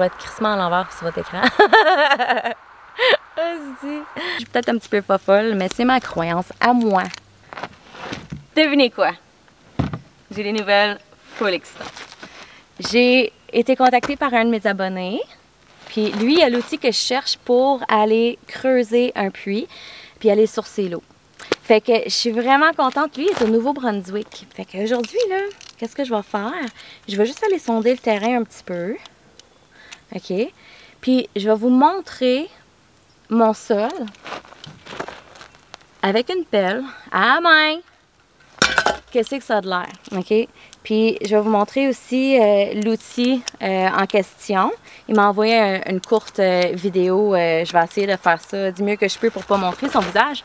vais être crissement à l'envers sur votre écran. Je suis peut-être un petit peu pas folle, mais c'est ma croyance à moi. Devinez quoi? J'ai des nouvelles full excitantes. J'ai été contactée par un de mes abonnés. Puis lui, il a l'outil que je cherche pour aller creuser un puits, puis aller sourcer l'eau. Fait que je suis vraiment contente. Lui, il est au Nouveau-Brunswick. Fait qu'aujourd'hui, là, qu'est-ce que je vais faire? Je vais juste aller sonder le terrain un petit peu. OK? Puis je vais vous montrer mon sol avec une pelle à la main. Qu'est-ce que ça a de l'air? OK? Puis, je vais vous montrer aussi l'outil en question. Il m'a envoyé une courte vidéo. Je vais essayer de faire ça du mieux que je peux pour ne pas montrer son visage.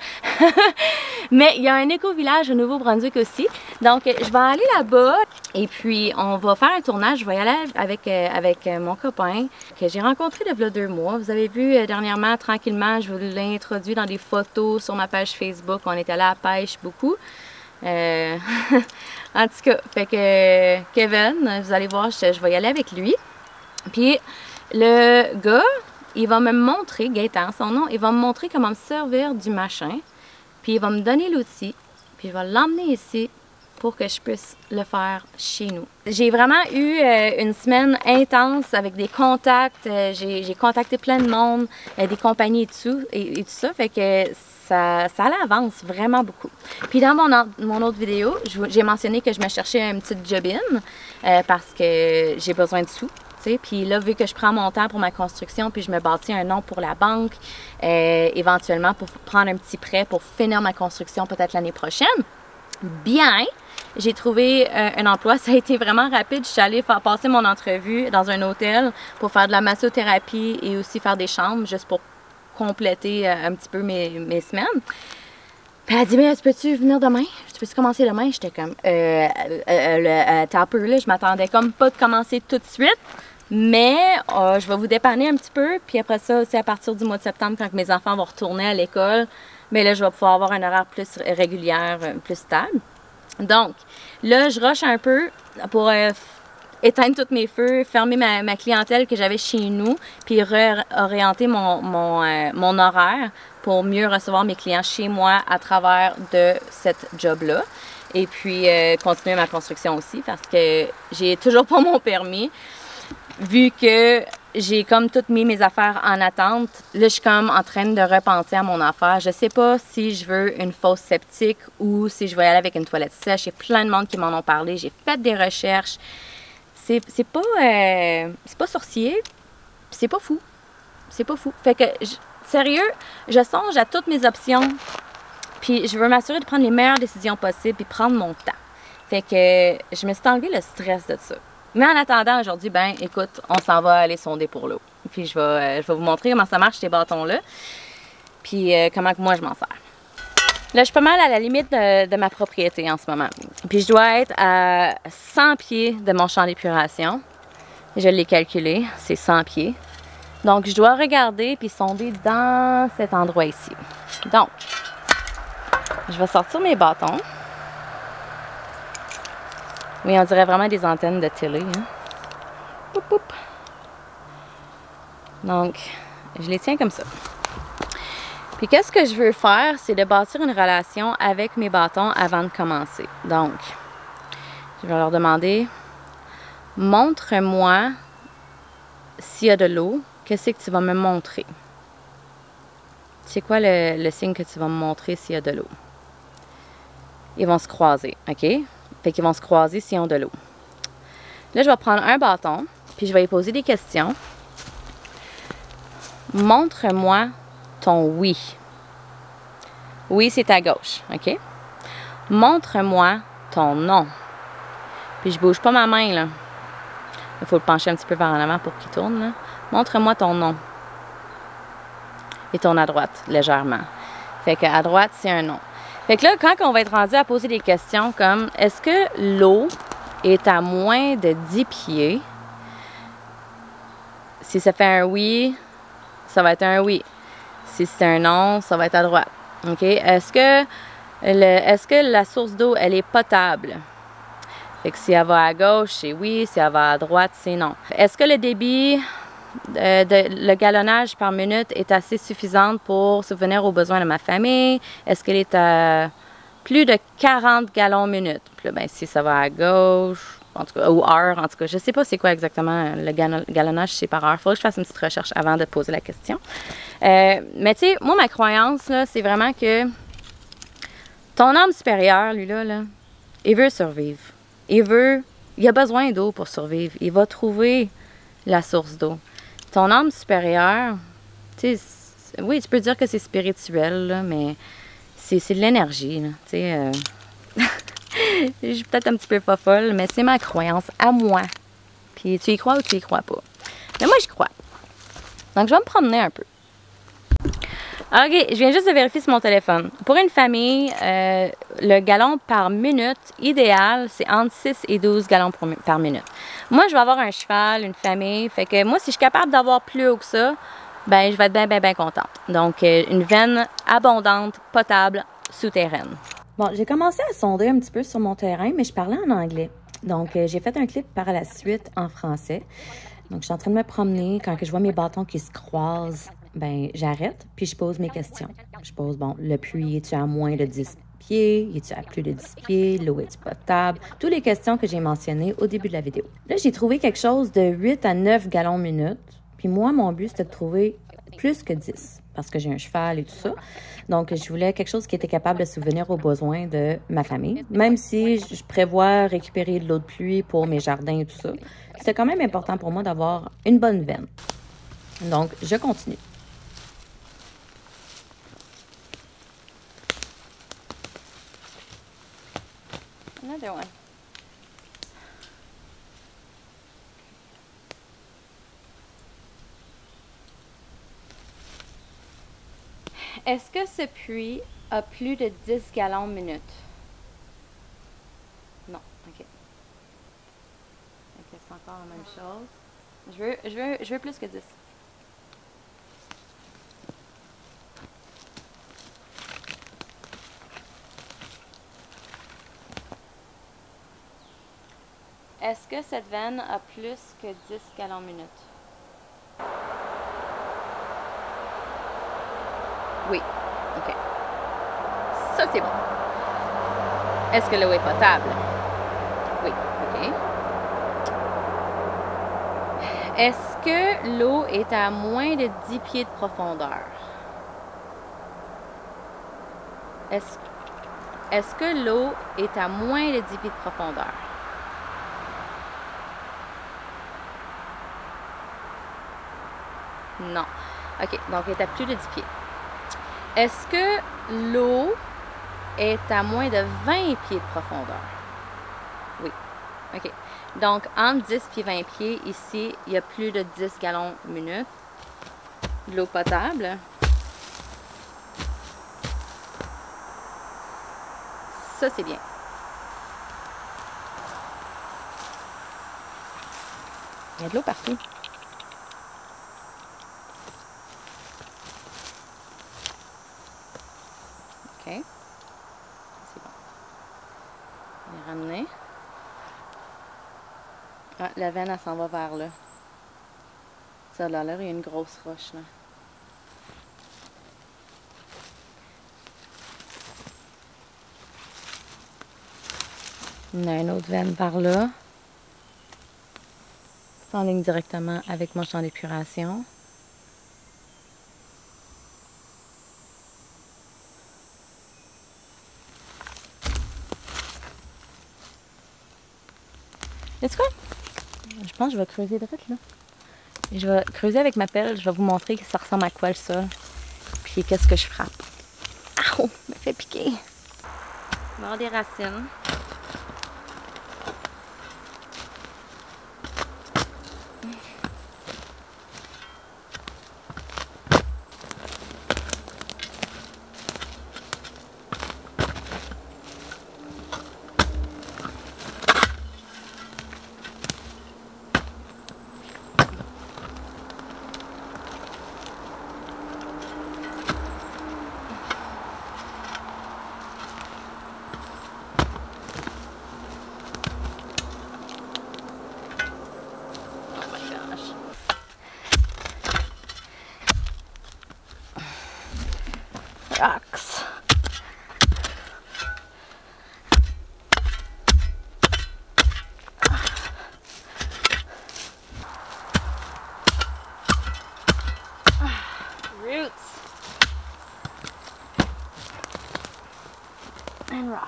Mais il y a un éco-village au Nouveau-Brunswick aussi. Donc, je vais aller là-bas et puis on va faire un tournage. Je vais y aller avec mon copain que j'ai rencontré il y a 2 mois. Vous avez vu dernièrement, tranquillement, je vous l'ai introduit dans des photos sur ma page Facebook. On est allé à la pêche beaucoup. En tout cas, fait que Kevin, vous allez voir, je vais y aller avec lui. Puis le gars, il va me montrer, Gaëtan, son nom, il va me montrer comment me servir du machin. Puis il va me donner l'outil. Puis je vais l'emmener ici pour que je puisse le faire chez nous. J'ai vraiment eu une semaine intense avec des contacts. J'ai contacté plein de monde, des compagnies et tout ça. Fait que ça avance vraiment beaucoup. Puis dans mon autre vidéo, j'ai mentionné que je me cherchais une petite job-in parce que j'ai besoin de sous. Puis là, vu que je prends mon temps pour ma construction, puis je me bâtis un nom pour la banque, éventuellement pour prendre un petit prêt pour finir ma construction peut-être l'année prochaine, bien, j'ai trouvé un emploi. Ça a été vraiment rapide. Je suis allée passer mon entrevue dans un hôtel pour faire de la massothérapie et aussi faire des chambres, juste pour compléter un petit peu mes semaines. Puis elle a dit, mais peux-tu venir demain? Tu peux-tu commencer demain? J'étais comme, t'as un peu là, je m'attendais comme pas de commencer tout de suite, mais je vais vous dépanner un petit peu, puis après ça, c'est à partir du mois de septembre, quand mes enfants vont retourner à l'école, mais là, je vais pouvoir avoir un horaire plus régulière, plus stable. Donc, là, je rush un peu pour éteindre tous mes feux, fermer ma clientèle que j'avais chez nous, puis réorienter mon horaire pour mieux recevoir mes clients chez moi à travers de cette job-là. Et puis, continuer ma construction aussi parce que j'ai toujours pas mon permis. Vu que j'ai comme toutes mis mes affaires en attente, là, je suis comme en train de repenser à mon affaire. Je sais pas si je veux une fosse septique ou si je vais y aller avec une toilette sèche. Il y a plein de monde qui m'en ont parlé. J'ai fait des recherches. C'est pas sorcier, c'est pas fou. C'est pas fou. Fait que, sérieux, je songe à toutes mes options, puis je veux m'assurer de prendre les meilleures décisions possibles, puis prendre mon temps. Fait que je me suis enlevé le stress de ça. Mais en attendant, aujourd'hui, ben, écoute, on s'en va aller sonder pour l'eau. Puis je vais vous montrer comment ça marche, ces bâtons-là, puis comment que moi, je m'en sers. Là, je suis pas mal à la limite de ma propriété en ce moment. Puis je dois être à 100 pieds de mon champ d'épuration. Je l'ai calculé, c'est 100 pieds. Donc, je dois regarder puis sonder dans cet endroit ici. Donc, je vais sortir mes bâtons. Oui, on dirait vraiment des antennes de télé. Hein? Poup, poup. Donc, je les tiens comme ça. Puis qu'est-ce que je veux faire, c'est de bâtir une relation avec mes bâtons avant de commencer. Donc, je vais leur demander, montre-moi s'il y a de l'eau, qu'est-ce que tu vas me montrer? C'est quoi le signe que tu vas me montrer s'il y a de l'eau? Ils vont se croiser, OK? Fait qu'ils vont se croiser s'ils ont de l'eau. Là, je vais prendre un bâton, puis je vais lui poser des questions. Montre-moi ton oui. Oui, c'est à gauche, OK? Montre-moi ton non. Puis je bouge pas ma main, là. Il faut le pencher un petit peu vers en avant pour qu'il tourne, là. Montre-moi ton non. Et tourne à droite, légèrement. Fait qu'à droite, c'est un non. Fait que là, quand on va être rendu à poser des questions comme « Est-ce que l'eau est à moins de 10 pieds? » Si ça fait un oui, ça va être un oui. Si c'est un non, ça va être à droite. OK? Est-ce que la source d'eau, elle est potable? Fait que si elle va à gauche, c'est oui. Si elle va à droite, c'est non. Est-ce que le débit le galonnage par minute est assez suffisante pour subvenir aux besoins de ma famille? Est-ce qu'elle est à plus de 40 gallons minute? Puis là, ben, si ça va à gauche, en tout cas, ou heure, en tout cas, je sais pas c'est quoi exactement le galonnage, c'est par heure. Il faudrait que je fasse une petite recherche avant de poser la question. Mais tu sais, moi, ma croyance, là, c'est vraiment que ton âme supérieure, lui, là, il veut survivre. Il a besoin d'eau pour survivre. Il va trouver la source d'eau. Ton âme supérieure, tu sais, oui, tu peux dire que c'est spirituel, là, mais c'est de l'énergie, tu sais. Je suis peut-être un petit peu pas folle, mais c'est ma croyance à moi. Puis tu y crois ou tu y crois pas. Mais moi, j'y crois. Donc, je vais me promener un peu. OK, je viens juste de vérifier sur mon téléphone. Pour une famille, le gallon par minute idéal, c'est entre 6 et 12 gallons par minute. Moi, je vais avoir un cheval, une famille. Fait que moi, si je suis capable d'avoir plus haut que ça, ben je vais être bien contente. Donc, une veine abondante, potable, souterraine. Bon, j'ai commencé à sonder un petit peu sur mon terrain, mais je parlais en anglais. Donc, j'ai fait un clip par la suite en français. Donc, je suis en train de me promener. Quand je vois mes bâtons qui se croisent, ben j'arrête, puis je pose mes questions. Je pose, bon, le puits, es-tu à moins de 10 pieds? Es-tu à plus de 10 pieds? L'eau est-tu potable? Toutes les questions que j'ai mentionnées au début de la vidéo. Là, j'ai trouvé quelque chose de 8 à 9 gallons minute. Puis moi, mon but, c'était de trouver plus que 10, parce que j'ai un cheval et tout ça. Donc, je voulais quelque chose qui était capable de subvenir aux besoins de ma famille. Même si je prévois récupérer de l'eau de pluie pour mes jardins et tout ça, c'était quand même important pour moi d'avoir une bonne veine. Donc, je continue. Another one. Est-ce que ce puits a plus de 10 gallons minute? Non, ok. C'est encore la même chose. Je veux plus que 10. Est-ce que cette veine a plus que 10 gallons minute? Oui. OK. Ça, c'est bon. Est-ce que l'eau est potable? Oui. OK. Est-ce que l'eau est à moins de 10 pieds de profondeur? Est-ce que l'eau est à moins de 10 pieds de profondeur? Non. OK, donc elle est à plus de 10 pieds. Est-ce que l'eau est à moins de 20 pieds de profondeur? Oui. OK. Donc, entre 10 et 20 pieds, ici, il y a plus de 10 gallons minute. De l'eau potable. Ça, c'est bien. Il y a de l'eau partout. OK. C'est bon. On va ramener. Ah, la veine, elle s'en va vers là. Ça a l'air, il y a une grosse roche là. Il y a une autre veine par là. C'est en ligne directement avec mon champ d'épuration. Sais-tu quoi? Je pense que je vais creuser direct là. Et je vais creuser avec ma pelle. Je vais vous montrer que ça ressemble à quoi le sol. Puis qu'est-ce que je frappe. Ah, oh, me fait piquer. Il va y avoir des racines. Roots. And rocks.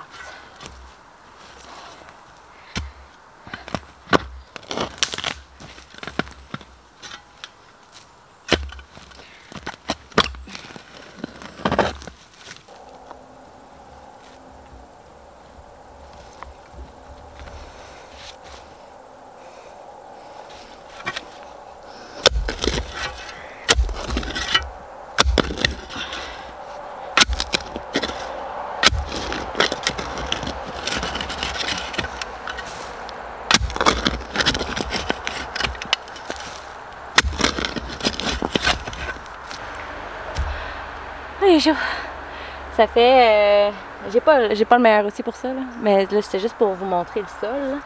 Ça fait... j'ai pas le meilleur outil pour ça, là. Mais là, c'était juste pour vous montrer le sol.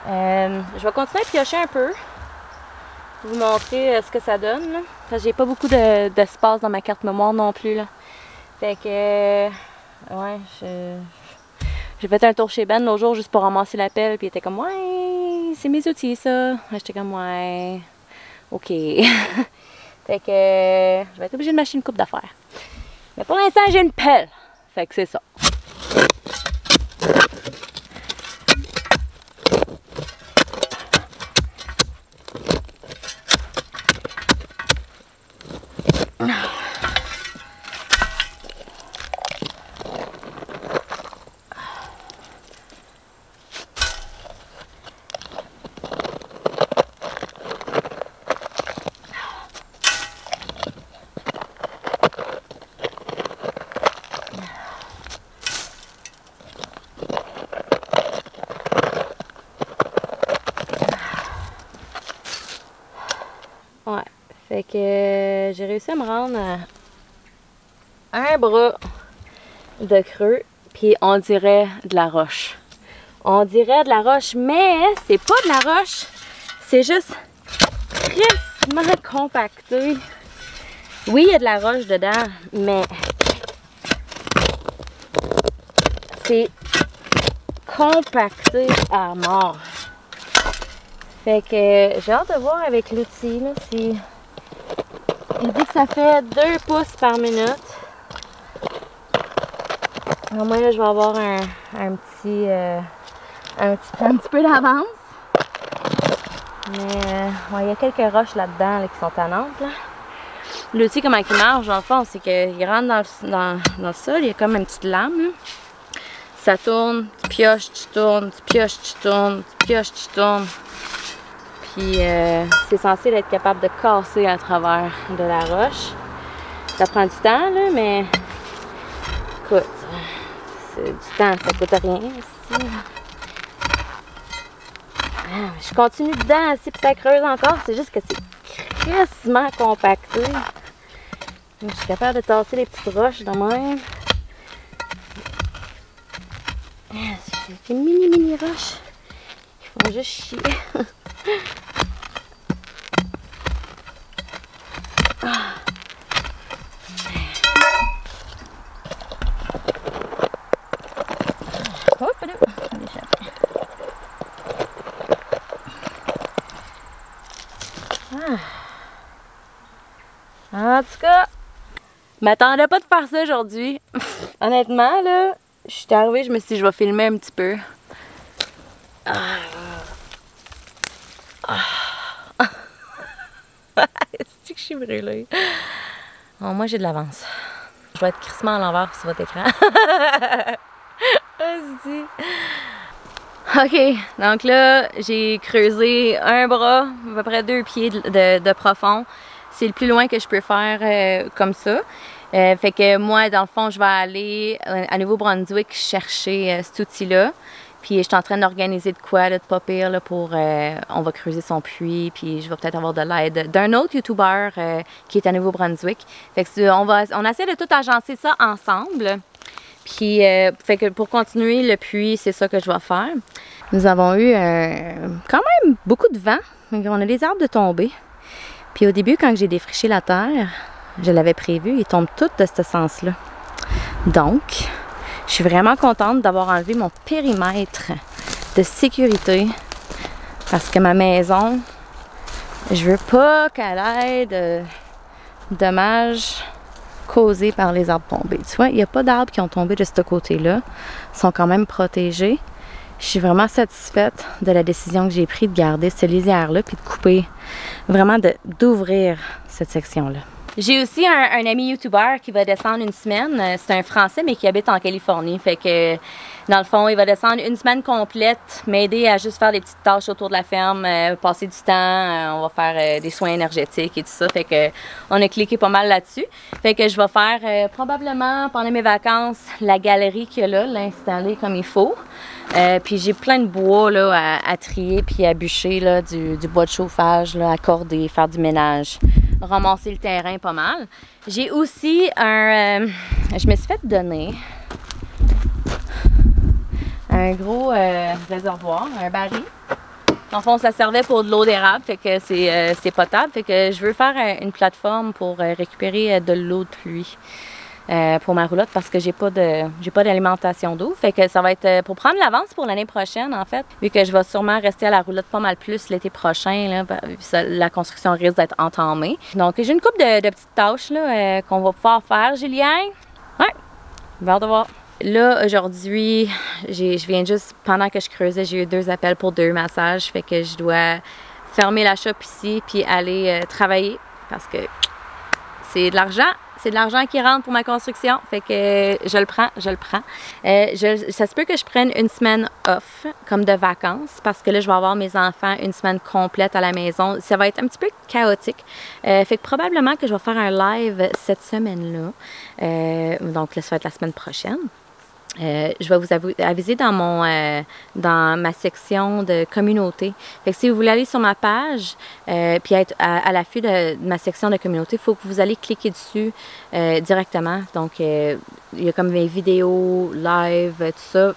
Je vais continuer à piocher un peu. Pour vous montrer ce que ça donne, là. Parce que j'ai pas beaucoup d'espace dans ma carte mémoire non plus, là. Fait que... ouais, j'ai fait un tour chez Ben l'autre jour juste pour ramasser la pelle. Puis il était comme, ouais, c'est mes outils, ça. J'étais comme, ouais, ok. Fait que je vais être obligée de m'acheter une coupe d'affaires. Mais pour l'instant, j'ai une pelle. Fait que c'est ça. Ouais, fait que j'ai réussi à me rendre à un bras de creux, puis on dirait de la roche. On dirait de la roche, mais c'est pas de la roche, c'est juste crissement compacté. Oui, il y a de la roche dedans, mais c'est compacté à mort. Fait que j'ai hâte de voir avec l'outil, là, si... Il dit que ça fait 2 pouces par minute. Au moins, là, je vais avoir un petit peu d'avance. Mais ouais, il y a quelques roches là-dedans là, qui sont tannantes, là. L'outil, comment il marche, dans le fond, c'est qu'il rentre dans le sol, il y a comme une petite lame, là. Ça tourne, tu pioches, tu tournes, tu pioches, tu tournes, tu pioches, tu tournes. Puis c'est censé être capable de casser à travers de la roche. Ça prend du temps, là, mais écoute, c'est du temps, ça coûte rien ici. Je continue dedans aussi, puis ça creuse encore, c'est juste que c'est crissement compacté. Je suis capable de tasser les petites roches de même. C'est des mini roches qui font juste chier. En tout cas, je m'attendais pas de faire ça aujourd'hui. Honnêtement, là, je suis arrivée, je me suis dit, je vais filmer un petit peu. Est-ce que je suis brûlée? Bon, moi, j'ai de l'avance. Je vais être crissement à l'envers sur votre écran. Vas-y. Ok, donc là, j'ai creusé un bras, à peu près 2 pieds de profond. C'est le plus loin que je peux faire comme ça. Fait que moi, dans le fond, je vais aller à Nouveau-Brunswick chercher cet outil-là. Puis je suis en train d'organiser de quoi, là, de pas pire, là, pour... on va creuser son puits, puis je vais peut-être avoir de l'aide d'un autre YouTuber qui est à Nouveau-Brunswick. Fait que on essaie de tout agencer ça ensemble. Puis, fait que pour continuer le puits, c'est ça que je vais faire. Nous avons eu quand même beaucoup de vent. On a des arbres de tomber. Puis au début, quand j'ai défriché la terre, je l'avais prévu, ils tombent tous de ce sens-là. Donc, je suis vraiment contente d'avoir enlevé mon périmètre de sécurité. Parce que ma maison, je veux pas qu'elle ait dommages causés par les arbres tombés. Tu vois, il n'y a pas d'arbres qui ont tombé de ce côté-là. Ils sont quand même protégés. Je suis vraiment satisfaite de la décision que j'ai prise de garder cette lisière-là puis de couper, vraiment d'ouvrir cette section-là. J'ai aussi un ami YouTuber qui va descendre une semaine. C'est un Français, mais qui habite en Californie. Fait que, dans le fond, il va descendre une semaine complète, m'aider à juste faire des petites tâches autour de la ferme, passer du temps. On va faire des soins énergétiques et tout ça. Fait que, on a cliqué pas mal là-dessus. Fait que je vais faire probablement, pendant mes vacances, la galerie qu'il y a là, l'installer comme il faut. Puis j'ai plein de bois là, à trier puis à bûcher, là, du bois de chauffage, là, à corder, faire du ménage. Ramasser le terrain pas mal. J'ai aussi je me suis fait donner un gros réservoir, un baril. En fond, ça servait pour de l'eau d'érable, fait que c'est potable. Fait que je veux faire une plateforme pour récupérer de l'eau de pluie. Pour ma roulotte parce que j'ai pas d'alimentation d'eau. Fait que ça va être pour prendre l'avance pour l'année prochaine, en fait, vu que je vais sûrement rester à la roulotte pas mal plus l'été prochain. Là, la construction risque d'être entamée. Donc, j'ai une couple de petites tâches là, qu'on va pouvoir faire. Julien? Ouais, j'ai hâte de voir. Là, aujourd'hui, je viens juste, pendant que je creusais, j'ai eu 2 appels pour 2 massages. Fait que je dois fermer la shop ici puis aller travailler parce que c'est de l'argent. C'est de l'argent qui rentre pour ma construction, fait que je le prends. Ça se peut que je prenne une semaine off, comme de vacances, parce que là, je vais avoir mes enfants une semaine complète à la maison. Ça va être un petit peu chaotique. Fait que probablement que je vais faire un live cette semaine-là. Donc là, ça va être la semaine prochaine. Je vais vous aviser dans ma section de communauté. Fait que si vous voulez aller sur ma page puis être à l'affût de ma section de communauté, il faut que vous allez cliquer dessus directement. Donc, il y a comme mes vidéos, live, tout ça.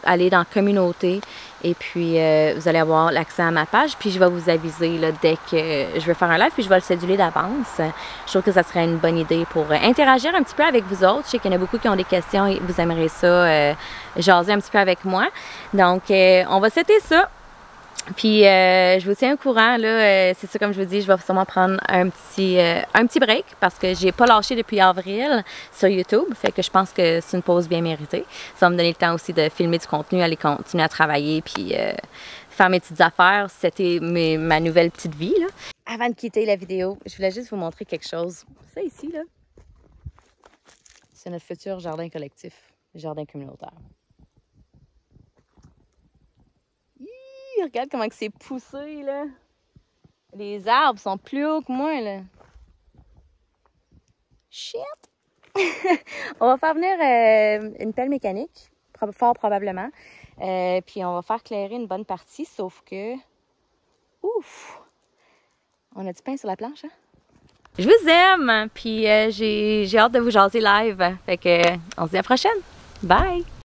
Allez dans communauté et puis vous allez avoir l'accès à ma page. Puis je vais vous aviser là, dès que je vais faire un live, puis je vais le céduler d'avance. Je trouve que ça serait une bonne idée pour interagir un petit peu avec vous autres. Je sais qu'il y en a beaucoup qui ont des questions et vous aimeriez ça, jaser un petit peu avec moi. Donc, on va setter ça. Puis je vous tiens au courant, là, c'est ça comme je vous dis, je vais sûrement prendre un petit break parce que j'ai pas lâché depuis avril sur YouTube, fait que je pense que c'est une pause bien méritée. Ça va me donner le temps aussi de filmer du contenu, aller continuer à travailler puis faire mes petites affaires. C'était ma nouvelle petite vie, là. Avant de quitter la vidéo, je voulais juste vous montrer quelque chose. Ça ici, là, c'est notre futur jardin collectif, jardin communautaire. Regarde comment c'est poussé, là. Les arbres sont plus hauts que moi, là. Shit! On va faire venir une pelle mécanique, fort probablement. Puis on va faire clairer une bonne partie, sauf que... Ouf! On a du pain sur la planche, hein? Je vous aime! Puis j'ai hâte de vous jaser live. Fait que on se dit à la prochaine! Bye!